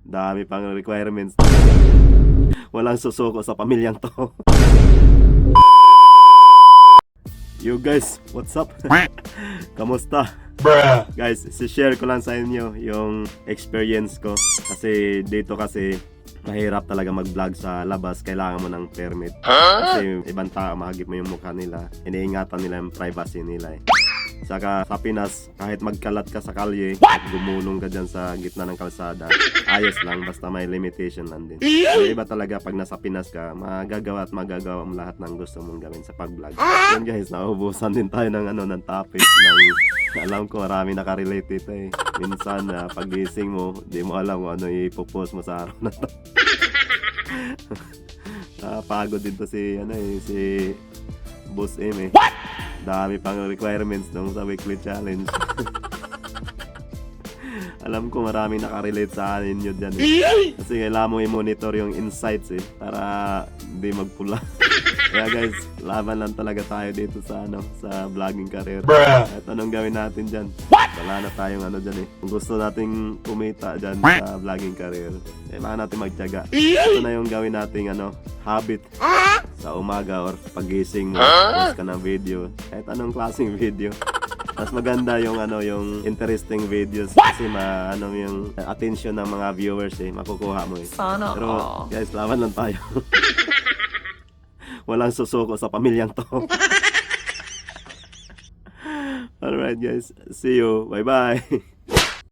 Dami pang requirements. Walang susuko sa pamilyang to. Yo guys, what's up? Kamusta? Guys, share ko lang sa inyo yung experience ko. Kasi dito mahirap talaga mag-vlog sa labas. Kailangan mo ng permit. Kasi ibang tao, mahagip mo yung mukha nila. Iniingatan nila yung privacy nila eh. Saka sa Pinas, kahit magkalat ka sa kalye, gumulong ka dyan sa gitna ng kalsada, ayos lang, basta may limitation lang din. So, iba talaga pag nasa Pinas ka, magagawa mo lahat ng gusto mong gawin sa pag-vlog. Yan guys, naubusan din tayo ng topic alam ko marami nakarelate dito eh. Minsan pagising mo, di mo alam kung ano ipopost mo sa araw na to. Pagod din to si Boss M eh. Dami pang requirements nung sa weekly challenge. Alam ko maraming nakarelate sa inyo dyan eh. Kasi kailangan mo i-monitor yung insights eh, para hindi magpula. Kaya guys, laban lang talaga tayo dito sa vlogging career. At anong gawin natin dyan? Wala na tayong dyan eh. Kung gusto nating kumita dyan sa vlogging career, kailangan natin magtiyaga. Ito na yung gawin nating habit. Sa umaga or pagising mo, post ka ng video. Kahit anong klaseng video. Mas maganda yung yung interesting videos kasi yung attention ng mga viewers eh, makukuha mo eh. Sana. Pero guys, laban lang tayo. Walang susuko sa pamilyang to. Alright guys, see you. Bye bye.